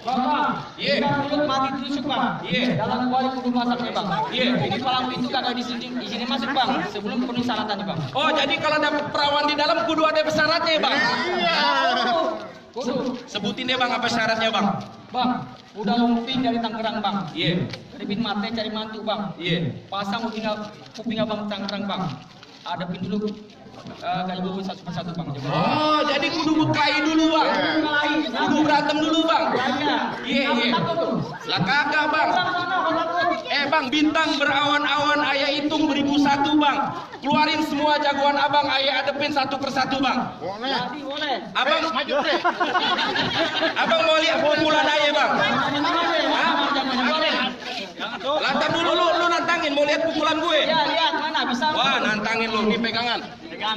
Bang, Iya. mulut mati tusuk bang. Iya. Dalam kuali kudu masaknya bang. Iya. Ini palang pintu kagak izinin masuk bang. Sebelum penuhi syaratnya bang. Oh, jadi kalau ada perawan di dalam kudu ada syaratnya, Bang. Kudu. Sebutin deh, Bang, apa syaratnya, Bang? Bang, udah lumping dari Tangerang bang. Iya. Ribin mate cari mantu bang. Iya. Pasang kuping abang Tangerang bang. Adepin dulu kali gue satu persatu bang. Oh, jadi kudu bukai dulu, Bang. Kudu berantem dulu, Bang. Iya, iya. Lah kagak, Bang. Bang, bintang berawan-awan ayah hitung 1001, Bang. Keluarin semua jagoan abang, ayah adepin satu persatu, Bang. Jadi boleh. Abang maju deh. Abang mau lihat pukulan ayah, Bang. Lantar dulu lu nantangin, mau lihat pukulan gue. Ya lihat mana bisa. Wah, nantangin lu, ini pegangan.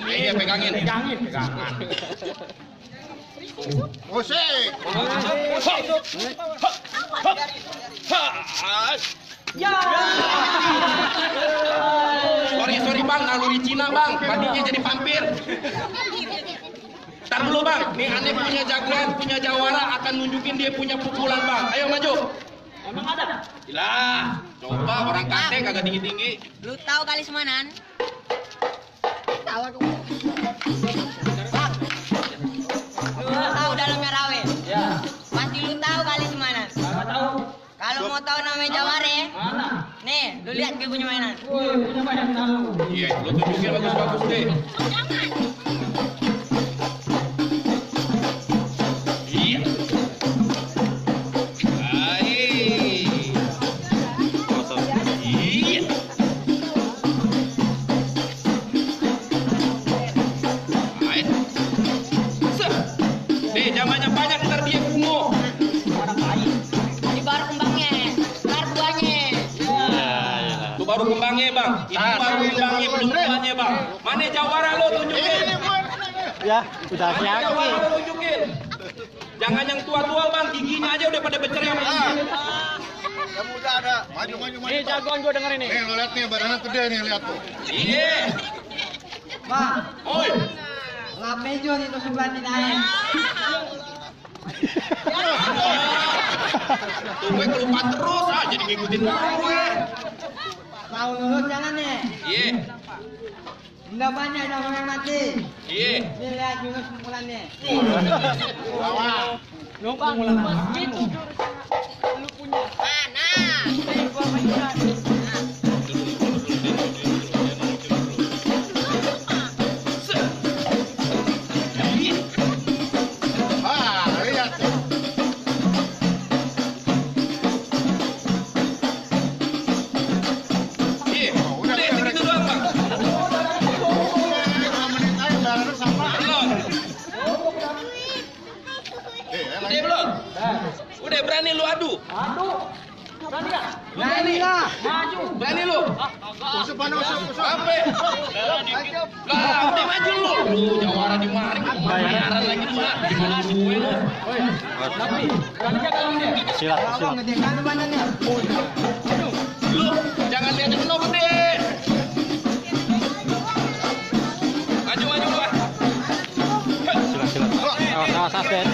Iya, pegangin. Pegangan. Musik. Ya. Sorry Bang, naluri Cina Bang, tadinya jadi vampir. Ntar dulu Bang, nih aneh punya jagoan, punya jawara akan nunjukin dia punya pukulan Bang. Ayo maju. Emang ada? Lah, coba orang kate kagak tinggi-tinggi. Lu tahu kali semanan? Tahu aku. Lu tahu dalamnya rawe? Ya. Pasti lu tahu kali semanan. Enggak tahu. Kalau mau tahu namanya jaware, Mana? nih, lu lihat gue punya mainan. Woi, punya banyak tahu. Iya, lu tunjukin bagus-bagus deh. Iya. Iya. Nih, zamannya banyak ntar dia kumuh. Ini baru kembangnya, baru buahnya. Itu baru kembangnya Bang. Itu baru kembangnya, belum buahnya Bang. Mana jawara lo tunjukin? Ya, udah siap. Jawara lo tunjukin. Jangan yang tua-tua Bang, giginya aja udah pada becer sama gigi. Yang muda ada. Maju. Nih jagoan gue denger ini. Nih, lo lihat nih, badannya gede nih, lihat tuh. Iya. Bang, Oi. ngapejo nih tuh sebelah naik. Tuh gue kelupaan terus jadi ngikutin gue. Tahu lurus jangan nih. Iya. Enggak banyak jago yang mati. Iya. Nih lihat Yunus pukulannya. Numpang gitu. Lu punya. Mana? Lihat tuh. Iya. Udah segitu doang Bang. 5 menit aja, badannya sama. Belum. Udah belum? Udah berani lu adu? Aduh. Berani enggak? Berani lah. Maju. Berani lu? Usuk mana, usuk. Apa? Lah, udah maju lu. Lu jawara di mari, bayaran lagi lu. Gimana gue lu? Tapi berani enggak kalau dia? Abang ngedekan badannya. Lu jangan lihat ke nomor deh. Maju lu. Silat. Awas, Den.